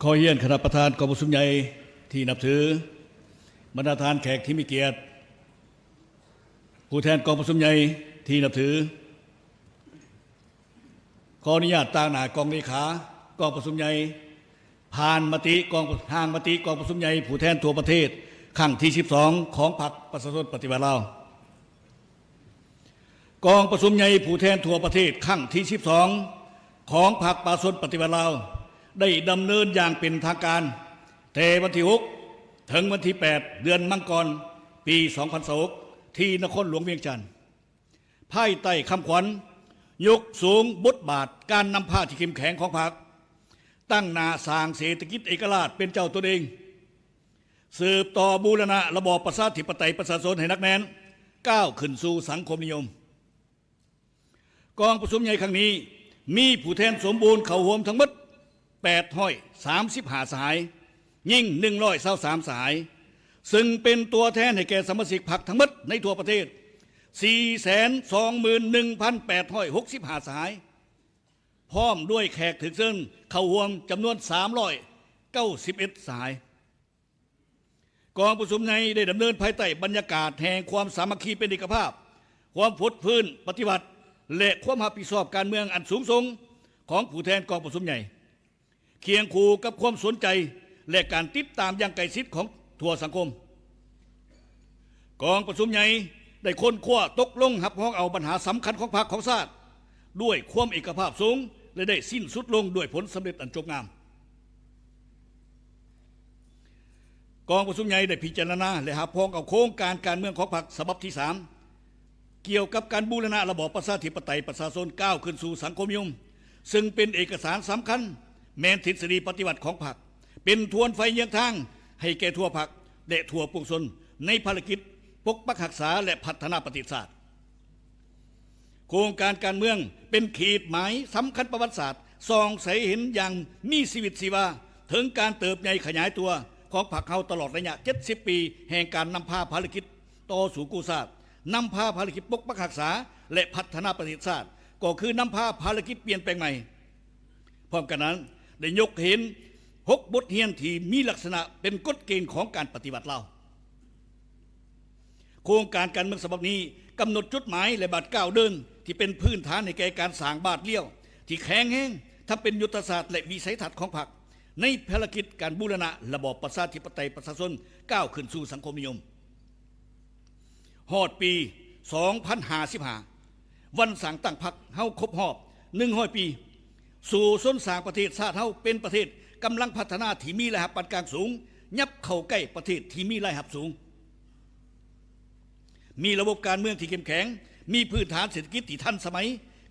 ขอเยี่ยนคณะประธานกองประชุมใหญ่ที่นับถือบรรดาทานแขกที่มีเกียรติผู้แทนกองประชุมใหญ่ที่นับถือขออนุญาตตั้งหน้ากองเลขากองประชุมใหญ่ผ่านมติกองทางมติกองประชุมใหญ่ผู้แทนทั่วประเทศครั้งที่12ของพรรคประชาชนปฏิวัติลาวกองประชุมใหญ่ผู้แทนทั่วประเทศครั้งที่12ของพรรคประชาชนปฏิวัติลาวได้ดำเนินอย่างเป็นทางการแต่วันที่6ถึงวันที่8เดือนมังกรปี2026ที่นครหลวงเวียงจันทร์ภายใต้คำขวัญยกสูงบทบาทการนำพาที่เข้มแข็งของพรรคตั้งหน้าสร้างเศรษฐกิจเอกราชเป็นเจ้าตัวเองสืบต่อบูรณะระบอบประชาธิปไตยประชาชนให้นักแน่นก้าวขึ้นสู่สังคมนิยมกองประชุมใหญ่ครั้งนี้มีผู้แทนสมบูรณ์เข้าร่วมทั้งหมด835 สหายยิ่ง123 สหายซึ่งเป็นตัวแทนให้แก่สมาชิกพรรคทั้งหมดในทั่วประเทศ 421,865 สหายพร้อมด้วยแขกถึกเชิญเข้าร่วมจำนวน391 สหายกองประชุมใหญ่ได้ดำเนินภายใต้บรรยากาศแห่งความสามัคคีเป็นเอกภาพความผดพื้นปฏิบัติและความรับผิดชอบการเมืองอันสูงส่งของผู้แทนกองประชุมใหญ่เคียงคู่กับความสนใจและการติดตามอย่างใกล้ชิดของทั่วสังคมกองประชุมใหญ่ได้ค้นคว้าตกลงหับห้องเอาปัญหาสำคัญของพรรคของชาติด้วยความเอกภาพสูงและได้สิ้นสุดลงด้วยผลสำเร็จอันงดงามกองประชุมใหญ่ได้พิจารณาและหับห้องเอาโครงการเมืองของพรรคฉบับที่3เกี่ยวกับการบูรณะระบอบประชาธิปไตยประชาชนก้าวขึ้นสู่สังคมนิยมซึ่งเป็นเอกสารสำคัญแม้นทฤษฎีปฏิบัติของพรรคเป็นทวนไฟเยืองทางให้แก่ทั่วพรรคและทั่วปวงชนในภารกิจปกปักรักษาและพัฒนาประเทศชาติโครงการเมืองเป็นขีดหมายสำคัญประวัติศาสตร์ส่องใสเห็นอย่างมีชีวิตชีวาถึงการเติบใหญ่ขยายตัวของพรรคเราตลอดระยะ70 ปีแห่งการนำพาภารกิจต่อสู่กู้ชาตินำพาภารกิจปกปักรักษาและพัฒนาประเทศชาติก็คือนำพาภารกิจเปลี่ยนแปลงใหม่พร้อมกันนั้นได้ยกเห็น6 บทเรียนที่มีลักษณะเป็นกฎเกณฑ์ของการปฏิบัติเราโครงการเมืองฉบับนี้กำหนดจุดหมายและบาทก้าวเดินที่เป็นพื้นฐานในการสร้างบาทเลี้ยวที่แข็งแรงถ้าเป็นยุทธศาสตร์และวิสัยทัศน์ของพรรคในภารกิจการบูรณะระบอบประชาธิปไตยประชาชนก้าวขึ้นสู่สังคมนิยมฮอดปี2055วันสั่งตั้งพรรคเฮาครบรอบ100 ปีสู่ส้นสร้างประเทศชาติเฮาเป็นประเทศกำลังพัฒนาที่มีรายรับปานกลางสูงยับเข้าใกล้ประเทศที่มีรายรับสูงมีระบบการเมืองที่เข้มแข็งมีพื้นฐานเศรษฐกิจที่ทันสมัย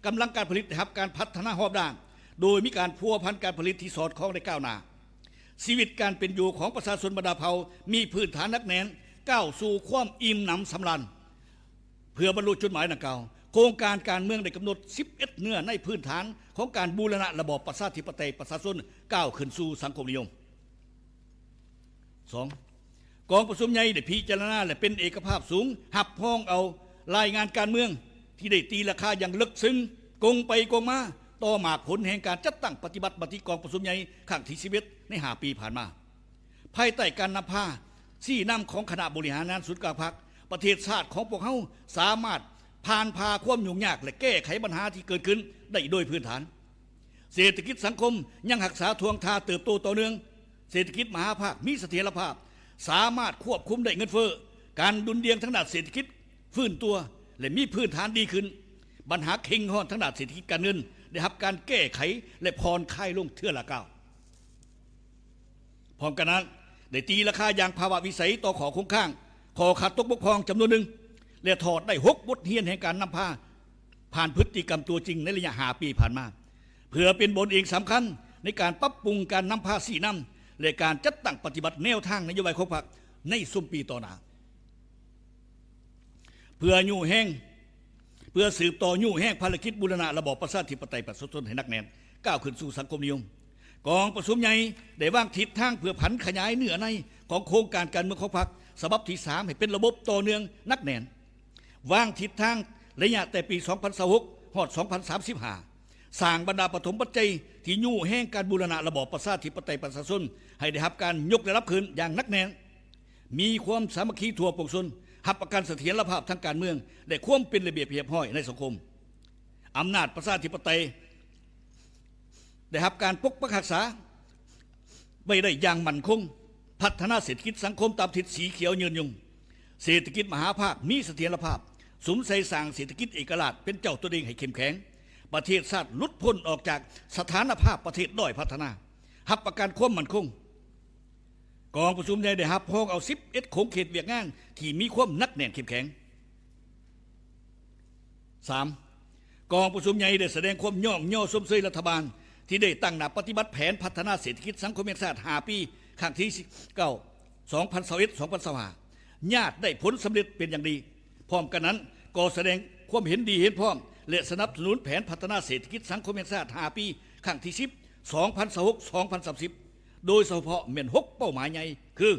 กำลังการผลิตนะครับการพัฒนารอบด้านโดยมีการพัวพันการผลิตที่สอดคล้องได้ก้าวหน้าชีวิตการเป็นอยู่ของประชาชนบรรดาเผ่ามีพื้นฐานนักแน่นก้าวสู่ความอิ่มหนำสำราญเพื่อบรรลุจุดหมายดังกล่าวโครงการเมืองได้กำหนด11เนื้อในพื้นฐานของการบูรณะระบอบประชาธิปไตยประชาชนก้าวขึ้นสู่สังคมนิยม 2. กองประชุมใหญ่ได้พิจารณาและเป็นเอกภาพสูงหับพ้องเอารายงานการเมืองที่ได้ตีราคาอย่างลึกซึ้งกงไปกงมาต่อหมากผลแห่งการจัดตั้งปฏิบัติบัติกองประชุมใหญ่ครั้งที่11ใน5 ปีผ่านมาภายใต้การนำพาชี้นำของคณะบริหารงานสุดกลางพรรคประเทศชาติของพวกเขาสามารถผ่านพาความยุ่งยากและแก้ไขปัญหาที่เกิดขึ้นได้โดยพื้นฐานเศรษฐกิจสังคมยังรักษาทวงท่าเติบโตต่อเนื่องเศรษฐกิจมหาภาคมีเสถียรภาพสามารถควบคุมได้เงินเฟ้อการดุลเดียงทางด้านเศรษฐกิจฟื้นตัวและมีพื้นฐานดีขึ้นปัญหาเข่งห้อนทางด้านเศรษฐกิจการเงินได้รับการแก้ไขและผ่อนคลายลงเทื่อละก้าวพร้อมกันนั้นได้ตีราคาอย่างภาวะวิสัยต่อขอคงข้างขอขาดตกบกพร่องจำนวนหนึ่งและถอดได้6 บทเรียนแห่งการนำพาผ่านพฤติกรรมตัวจริงในระยะ5 ปีผ่านมาเพื่อเป็นบทเรียนสำคัญในการปรับปรุงการนำพาสีนำและการจัดตั้งปฏิบัติแนวทางนโยบายของพรรคในสุ่มปีต่อหน้าเพื่อสืบต่อยุ่แห้งภารกิจบูรณะระบอบประชาธิปไตยประชาชนให้นักแน่นก้าวขึ้นสู่สังคมนิยมกองประชุมใหญ่ได้วางทิศทางเพื่อผันขยายเนื้อในของโครงการเมืองของพรรคฉบับที่3ให้เป็นระบบต่อเนื่องนักแน่นวางทิศทางระยะแต่ปี2026ฮอด2035 สร้างบรรดาปฐมปัจจัยที่ยู่แห่งการบูรณะระบอบประชาธิปไตยประชาชนให้ได้รับการยกระดับขึ้นอย่างนักแน่นมีความสามัคคีทั่วปวงชนหับประกันเสถียรภาพทางการเมืองและความเป็นระเบียบเรียบร้อยในสังคมอำนาจประชาธิปไตยได้รับการปกปักรักษาไว้ได้อย่างมั่นคงพัฒนาเศรษฐกิจสังคมตามทิศสีเขียวยืนยงเศรษฐกิจมหาภาคมีเสถียรภาพสมใส่สร้างเศรษฐกิจเอกราชเป็นเจ้าตัวเองให้เข้มแข็งประเทศชาติหลุดพ้นออกจากสถานภาพประเทศด้อยพัฒนาหับประกันความมั่นคงกองประชุมใหญ่ได้หับพ้องเอา11โครงเขตเวียกงานที่มีความนักแน่นเข้มแข็ง 3. กองประชุมใหญ่ได้แสดงความย่อมย่อสมเสยรัฐบาลที่ได้ตั้งหน้าปฏิบัติแผนพัฒนาเศรษฐกิจสังคมแห่งชาติ5 ปีครั้งที่9 2021-2025ญาติได้ผลสำเร็จเป็นอย่างดีพร้อมกันนั้นก็แสดงความเห็นดีเห็นพร้อมและสนับสนุนแผนพัฒนาเศรษฐกิจสังคมแห่งชาติ5 ปีครั้งที่10 2026-2030โดยเฉพาะเม่น6เป้าหมายใหญ่คือ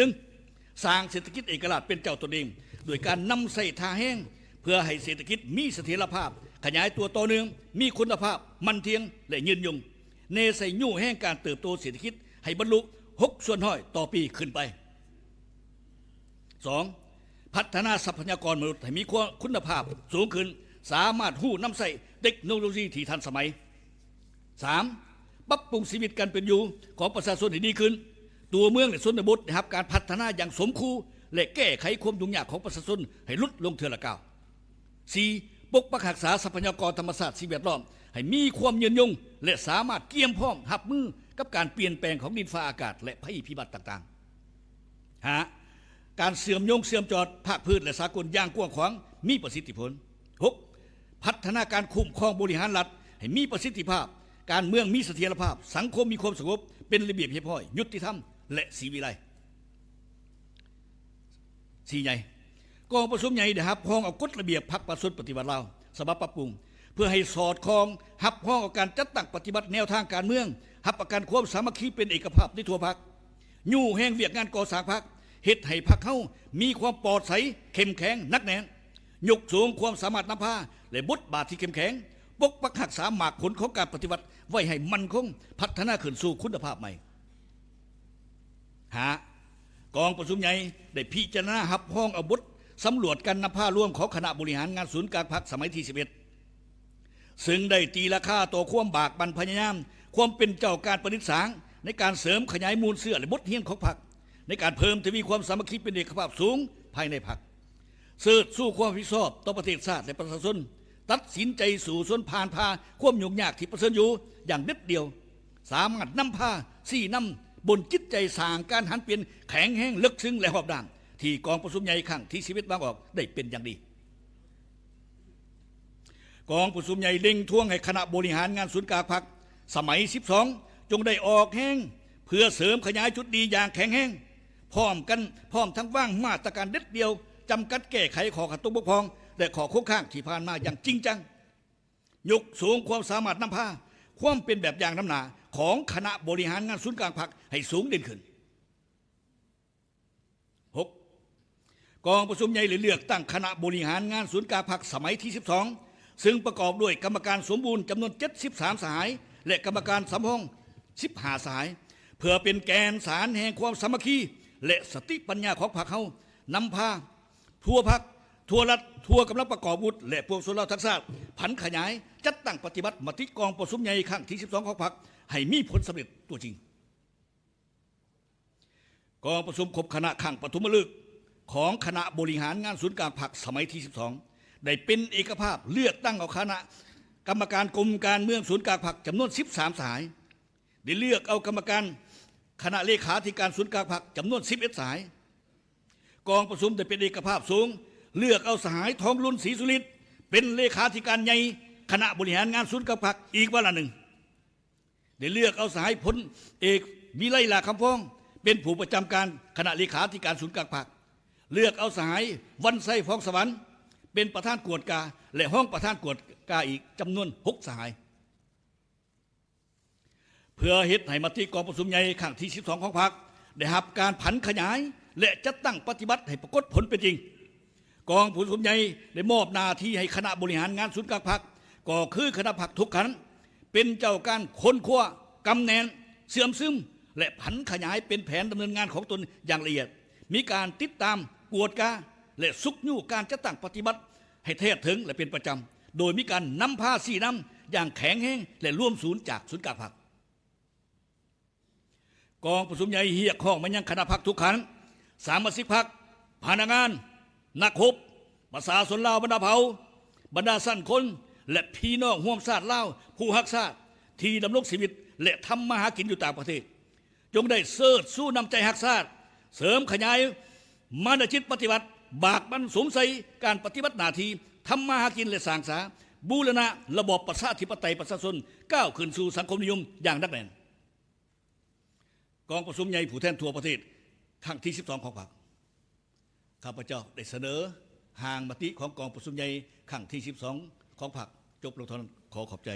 1. สร้างเศรษฐกิจเอกราชเป็นเจ้าตนเองโดยการนำใส่ท่าแห้งเพื่อให้เศรษฐกิจมีเสถียรภาพขยายตัวต่อเนื่องมีคุณภาพมั่นเที่ยงและยืนยงเนใส่ยู่แห่งการเติบโตเศรษฐกิจให้บรรลุ6 ส่วนห้อยต่อปีขึ้นไป 2. พัฒนาทรัพยากรมนุษย์ให้มีคุณภาพสูงขึ้นสามารถหู้นำใส่เทคโนโลยีที่ทันสมัย 3. ปรับปรุงชีวิตการเป็นอยู่ของประชาชนให้ดีขึ้นตัวเมืองและชนบทนะครับการพัฒนาอย่างสมคูและแก้ไขความยุ่งยากของประชาชนให้ลดลงเทื่อละก้าว 4. ปกปักรักษาทรัพยากรธรรมชาติสิ่งแวดล้อมให้มีความยืนยงและสามารถเกี่ยมพร้อมรับมือกับการเปลี่ยนแปลงของดินฟ้าอากาศและภัยพิบัติต่างๆ การเสื่อมโยงเสื่อมจอดภาคพื้นและสากลอย่างกว้างขวางมีประสิทธิผล 6. พัฒนาการคุ้มครองบริหารรัฐให้มีประสิทธิภาพการเมืองมีเสถียรภาพสังคมมีความสงบเป็นระเบียบเรียบร้อยยุติธรรมและศรีวิไล4. ใหญ่กองประชุมใหญ่ได้รับพ้องเอากฎระเบียบพรรคประชาชนปฏิวัติลาวฉบับปรับปรุงเพื่อให้สอดคล้องหับพ้องกับการจัดตั้งปฏิบัติแนวทางการเมืองหับประกันความสามัคคีเป็นเอกภาพในทั่วพรรคยู่แห่งเวียกงานก่อสร้างพรรคเฮ็ดให้พรรคเฮามีความปลอดใสเข้มแข็งนักแน่นยกสูงความสามารถนำพาและบทบาทที่เข้มแข็งปกปักรักษาหมากผลของการปฏิบัติไว้ให้มั่นคงพัฒนาขึ้นสู่คุณภาพใหม่กองประชุมใหญ่ได้พิจารณาหับพ้องเอาบทสำรวจการนำผ้าร่วมของคณะบริหารงานศูนย์กลางพรรคสมัยที่11ซึ่งได้ตีราคาต่อความบากบั่นพยายามความเป็นเจ้าการประดิษฐ์สางในการเสริมขยายมูลเสื้อและบทเรียนของพรรคในการเพิ่มทวีความสามัคคีเป็นเอกภาพสูงภายในพรรคเสิร์ชสู้ความรับผิดชอบต่อประเทศชาติและประชาชนตัดสินใจสู่ส่วนผ่านพาความยุ่งยากที่ประเสริฐอยู่อย่างเด็ดเดียวสามารถนำพาสี่นำบนจิตใจสร้างการหันเปลี่ยนแข็งแห้งลึกซึ้งและหอบด่างที่กองประชุมใหญ่ครั้งที่11บางออกได้เป็นอย่างดีกองประชุมใหญ่เล็งท่วงให้คณะบริหารงานศูนย์กลางพรรคสมัย12จงได้ออกแห้งเพื่อเสริมขยายจุดดีอย่างแข็งแห้งพร้อมทั้งว่างมาตรการเด็ดเดียวจำกัดแก้ไขข้อขัดตกบกพร่องและข้อโค้งข้างที่ผ่านมาอย่างจริงจังยกสูงความสามารถนำพาความเป็นแบบอย่างน้ำหนาของคณะบริหารงานศูนย์กลางพรรคให้สูงเด่นขึ้น 6. กองประชุมใหญ่เลือกตั้งคณะบริหารงานศูนย์กลางพรรคสมัยที่12ซึ่งประกอบด้วยกรรมการสมบูรณ์จำนวน73สหายและกรรมการสำรอง15สหายเพื่อเป็นแกนสารแห่งความสามัคคีและสติปัญญาของพรรคเฮานำพาทั่วพรรคทั่วรัฐทั่วกำลังประกอบวุฒิและพวกชนเราทั้งชาติผันขยายจัดตั้งปฏิบัติมติกองประชุมใหญ่ครั้งที่12ของพรรคให้มีผลสำเร็จตัวจริงกองประชุมครบคณะครั้งปฐมฤกษ์ของคณะบริหารงานศูนย์กลางพรรคสมัยที่12ได้เป็นเอกภาพเลือกตั้งเอาคณะกรรมการกรมการเมืองศูนย์กลางพรรคจำนวน13สายได้เลือกเอากรรมการคณะเลขาธิการศูนย์กลางพรรคจำนวน11สายกองประชุมได้เป็นเอกภาพสูงเลือกเอาสหายทองรุ่นศรีสุรินทร์เป็นเลขาธิการใหญ่คณะบริหารงานศูนย์กลางพรรคอีกวาระหนึ่งได้เลือกเอาสหายพลเอกวิไลลาคำพ้องเป็นผู้ประจำการคณะเลขาธิการศูนย์กลางพรรคเลือกเอาสหายวันไส้ฟองสวรรค์เป็นประธานกวดกาและห้องประธานกวดกาอีกจำนวน6สหายเพื่อเฮ็ดให้มติกองประชุมใหญ่ครั้งที่12ของพรรคได้รับการผันขยายและจัดตั้งปฏิบัติให้ปรากฏผลเป็นจริงกองประชุมใหญ่ได้มอบหน้าที่ให้คณะบริหารงานศูนย์กลางพรรค ก็คือคณะพรรคทุกขันเป็นเจ้าการค้นคว้ากำแนนเสื่อมซึมและผันขยายเป็นแผนดำเนินงานของตนอย่างละเอียดมีการติดตามกวดกาและซุกยู่การจัดตั้งปฏิบัติให้แท้ถึงและเป็นประจำโดยมีการนำพาสี่นำอย่างแข็งแห้งและร่วมศูนย์จากศูนย์กลางพรรคกองประชุมใหญ่เฮียข้องมันยังคณะพรรคทุกขันสามัญพรรคพนักงานนักรบประชาชนลาวบรรดาเผ่าบรรดาสั้นคนและพี่น้องห่วมชาติลาวผู้ฮักชาติที่ดำรงชีวิตและทำมาหากินอยู่ต่างประเทศจงได้เสิร์ชสู้นำใจฮักชาติเสริมขยายมานจิตปฏิบัติบากบันสมใสการปฏิบัติหน้าที่ทำมาหากินและสร้างสาบูรณะระบอบประชาธิปไตยประชาชนก้าวขึ้นสู่สังคมนิยมอย่างนักแน่นกองประชุมใหญ่ผู้แทนทั่วประเทศครั้งที่12ของพรรคข้าพเจ้าได้เสนอห่างมติของกองประชุมใหญ่ครั้งที่12ของพรรคจบลงเท่านั้นขอขอบใจ